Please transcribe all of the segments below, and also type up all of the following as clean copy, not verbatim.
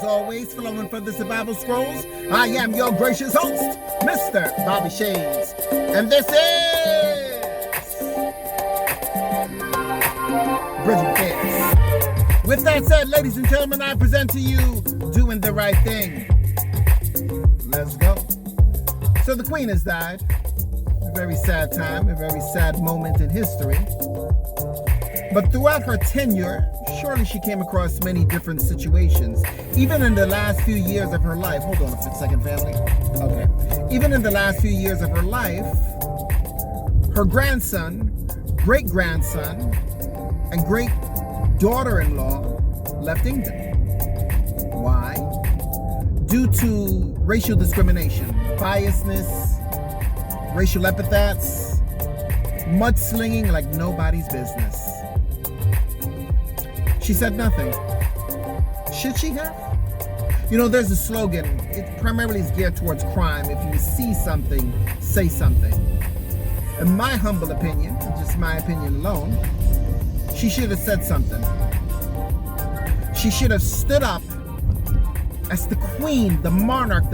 always, flowing from the survival scrolls. I am your gracious host, Mr. Bobby Shades. And this is Bridging Fairs. With that said, ladies and gentlemen, I present to you Doing the Right Thing. Let's go. So the Queen has died. A very sad time, a very sad moment in history. But throughout her tenure, surely she came across many different situations. Even in the last few years of her life, hold on a second, family. Okay. Even in the last few years of her life, her grandson, great-grandson, and great-daughter-in-law left England. Why? Due to racial discrimination, biasness, racial epithets, mudslinging like nobody's business. She said nothing. Should she have? You know, there's a slogan. It primarily is geared towards crime. If you see something, say something. In my humble opinion, just my opinion alone, she should have said something. She should have stood up as the queen, the monarch,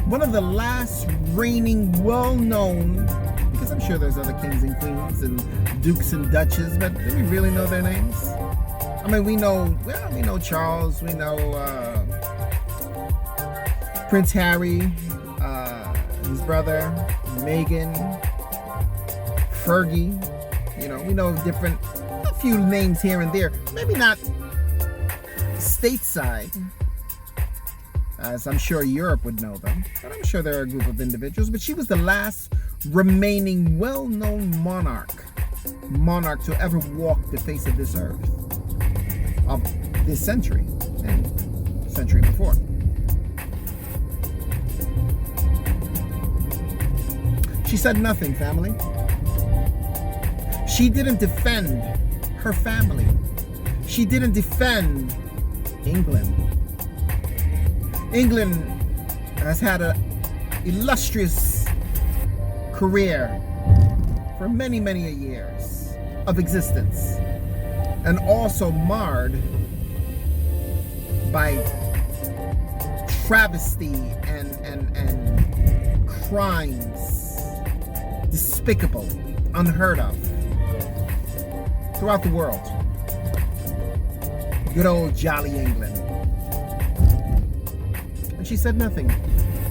one of the last reigning, well-known, because I'm sure there's other kings and queens and dukes and duchesses, but do we really know their names? I mean, we know Charles, we know Prince Harry, his brother, Meghan, Fergie. You know, we know a few names here and there. Maybe not stateside, as I'm sure Europe would know them, but I'm sure there are a group of individuals. But she was the last remaining well-known monarch to ever walk the face of this earth, of this century and century before. She said nothing, family. She didn't defend her family. She didn't defend England. England has had an illustrious career for many, many years of existence, and also marred by travesty and crimes despicable, unheard of throughout the world. Good old jolly England. And she said nothing.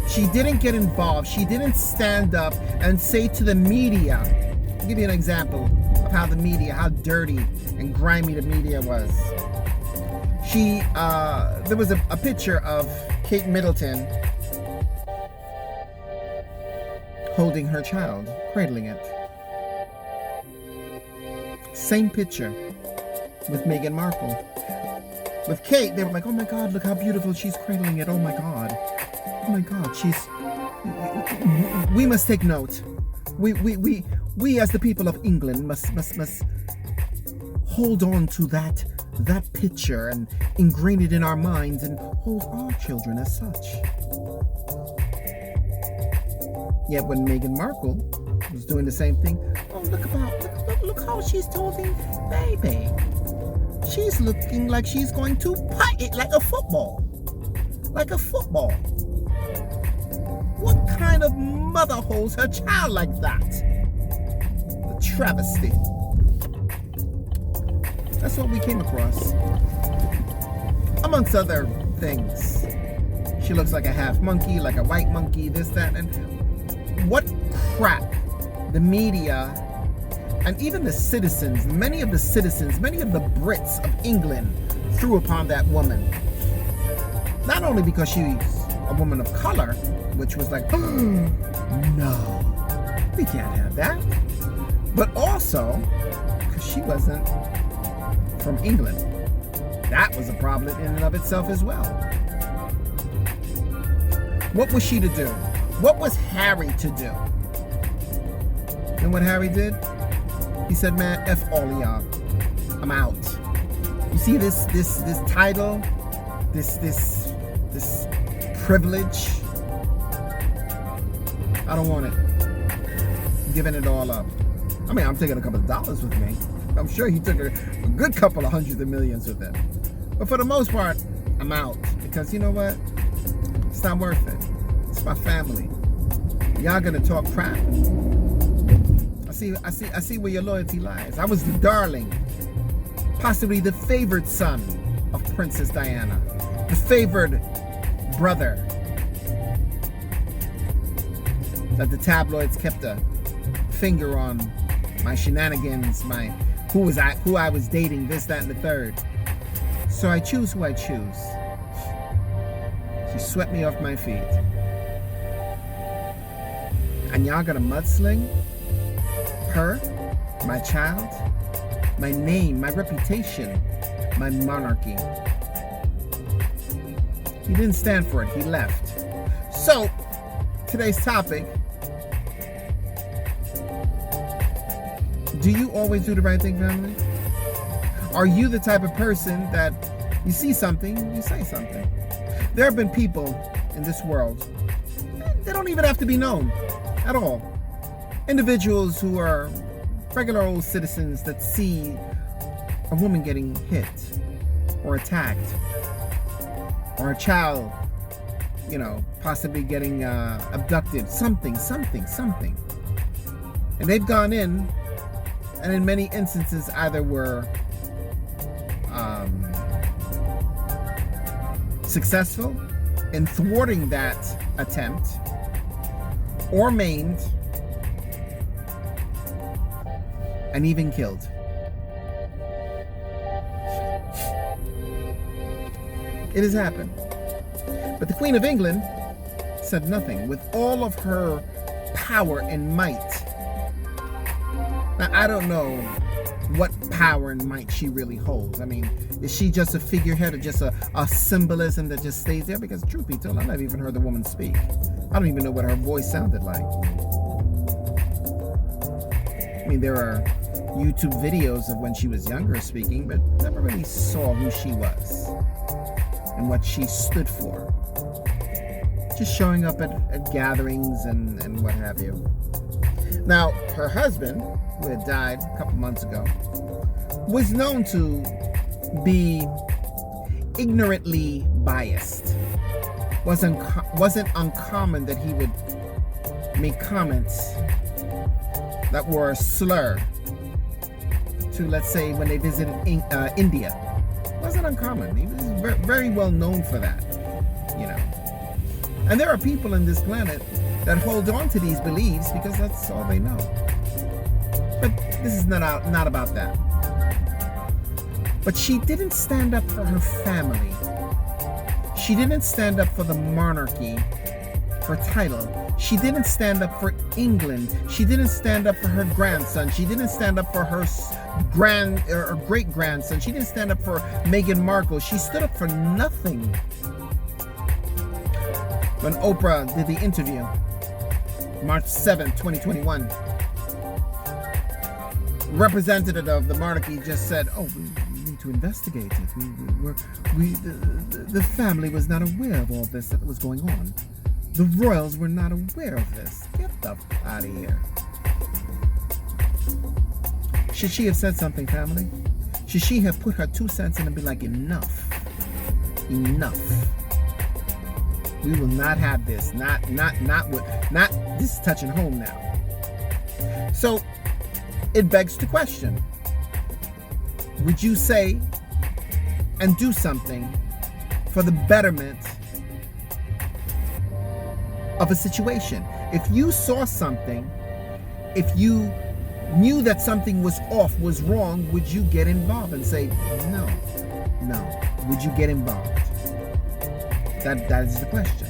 She didn't get involved. She didn't stand up and say to the media. I'll give you an example of how the media, how dirty and grimy the media was. There was a picture of Kate Middleton holding her child, cradling it. Same picture with Meghan Markle. With Kate, they were like, oh my God, look how beautiful she's cradling it. Oh my God, we must take note. We as the people of England must hold on to that picture and ingrain it in our minds and hold our children as such. Yet when Meghan Markle was doing the same thing, oh look how she's holding baby. She's looking like she's going to putt it like a football. Like a football. What kind of mother holds her child like that? The travesty. That's what we came across. Amongst other things. She looks like a half monkey, like a white monkey, this, that, and what crap the media and even the citizens, many of the Brits of England threw upon that woman. Not only because she's a woman of color, which was like, oh, no, we can't have that. But also because she wasn't from England. That was a problem in and of itself as well. What was she to do? What was Harry to do? And what Harry did? He said, man, F all of y'all. I'm out. You see this title, this privilege? I don't want it. I'm giving it all up. I mean, I'm taking a couple of dollars with me. I'm sure he took a good couple of hundreds of millions with him. But for the most part, I'm out. because you know what? It's not worth it. It's my family. Y'all gonna talk crap. I see where your loyalty lies. I was the darling, possibly the favored son of Princess Diana, the favored brother that the tabloids kept a finger on my shenanigans, who I was dating, this, that, and the third. So I choose who I choose. She swept me off my feet. And y'all gonna mudsling her, my child, my name, my reputation, my monarchy. He didn't stand for it. He left. So, today's topic: do you always do the right thing, family? Are you the type of person that you see something, you say something? There have been people in this world, they don't even have to be known at all. Individuals who are regular old citizens that see a woman getting hit or attacked, or a child, possibly getting abducted, something. And they've gone in, and in many instances either were successful in thwarting that attempt, or maimed, and even killed. It has happened. But the Queen of England said nothing, with all of her power and might. Now, I don't know what power and might she really holds. I mean, is she just a figurehead or just a symbolism that just stays there? Because truth be told, I've never even heard the woman speak. I don't even know what her voice sounded like. I mean, there are YouTube videos of when she was younger speaking, but never really saw who she was and what she stood for. Just showing up at gatherings and what have you. Now, her husband, who had died a couple months ago, was known to be ignorantly biased. Wasn't uncommon that he would make comments that were a slur to, let's say, when they visited India. Wasn't uncommon. He was very well known for that, And there are people in this planet that hold on to these beliefs because that's all they know. But this is not about that. But she didn't stand up for her family. She didn't stand up for the monarchy, her title. She didn't stand up for England. She didn't stand up for her grandson. She didn't stand up for her great-grandson. She didn't stand up for Meghan Markle. She stood up for nothing. When Oprah did the interview, March 7th, 2021, representative of the monarchy just said, we need to investigate it. The family was not aware of all this that was going on. The royals were not aware of this. Get the f out of here. Should she have said something, family? Should she have put her 2 cents in and be like, enough? We will not have this. This is touching home now. So it begs the question: would you say and do something for the betterment of a situation? If you saw something, if you knew that something was off, was wrong, would you get involved and say, no? Would you get involved? That is the question.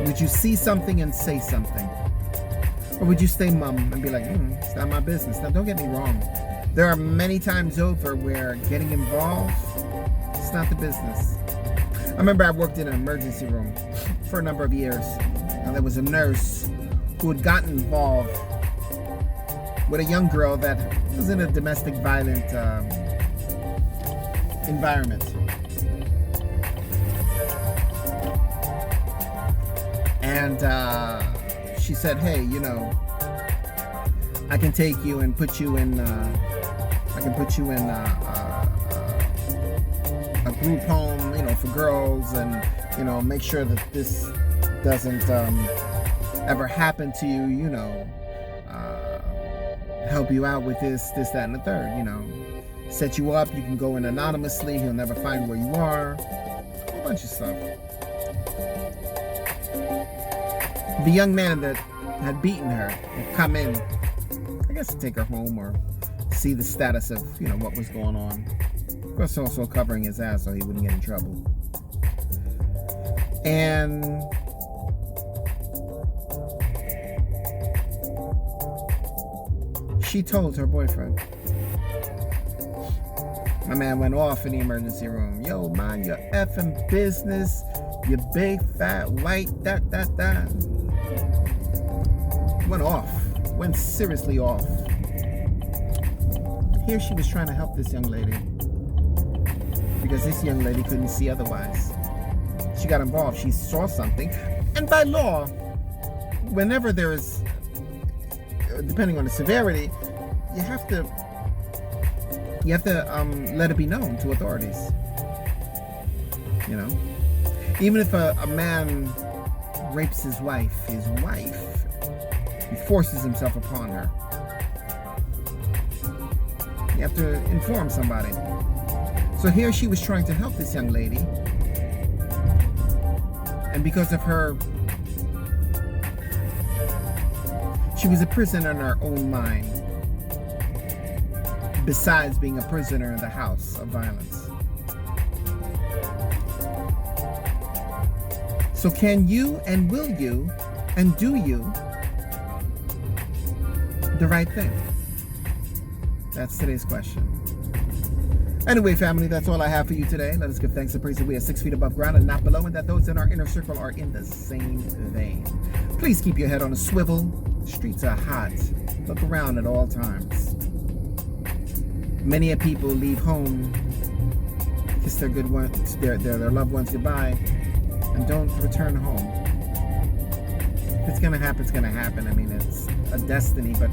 Would you see something and say something? Or would you stay mum and be like, it's not my business? Now, don't get me wrong. There are many times over where getting involved, it's not the business. I remember I worked in an emergency room for a number of years. And there was a nurse who had gotten involved with a young girl that was in a domestic violent environment. And she said, hey, I can take you and put you in group home, for girls, and make sure that this doesn't ever happen to you. Help you out with this, that, and the third. Set you up. You can go in anonymously. He'll never find where you are. A whole bunch of stuff. The young man that had beaten her had come in, I guess, to take her home or see the status of what was going on. Of course, also covering his ass so he wouldn't get in trouble. And she told her boyfriend. My man went off in the emergency room. Yo, mind your effing business. You big, fat, white, that. Went off. Went seriously off. Here she was trying to help this young lady. Because this young lady couldn't see otherwise. She got involved. She saw something. And by law, whenever there is, depending on the severity, you have to let it be known to authorities. Even if a man rapes his wife, he forces himself upon her. You have to inform somebody. So here she was trying to help this young lady, and because of her, she was a prisoner in her own mind, besides being a prisoner in the house of violence. So can you, and will you, and do you the right thing? That's today's question. Anyway, family, that's all I have for you today. Let us give thanks and praise that we are 6 feet above ground and not below, and that those in our inner circle are in the same vein. Please keep your head on a swivel. The streets are hot. Look around at all times. Many a people leave home, kiss their good ones, their loved ones goodbye, and don't return home. If it's gonna happen, it's gonna happen. I mean, it's a destiny, but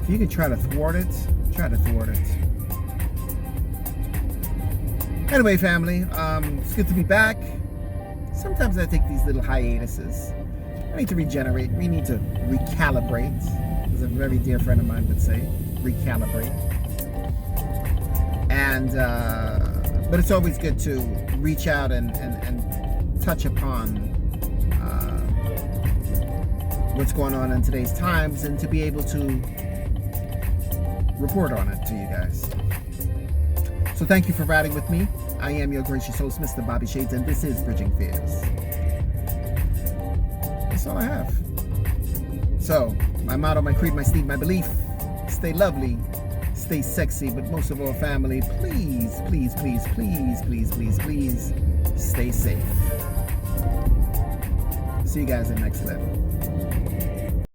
if you can try to thwart it, try to thwart it. Anyway, family, it's good to be back. Sometimes I take these little hiatuses. I need to regenerate. We need to recalibrate, as a very dear friend of mine would say, recalibrate. And but it's always good to reach out and touch upon what's going on in today's times, and to be able to report on it to you guys. So thank you for riding with me. I am your gracious host, Mr. Bobby Shades, and this is Bridging Fears. That's all I have. So, my motto, my creed, my steed, my belief: stay lovely, stay sexy, but most of all, family, please, please, please, please, please, please, please, stay safe. See you guys in the next clip.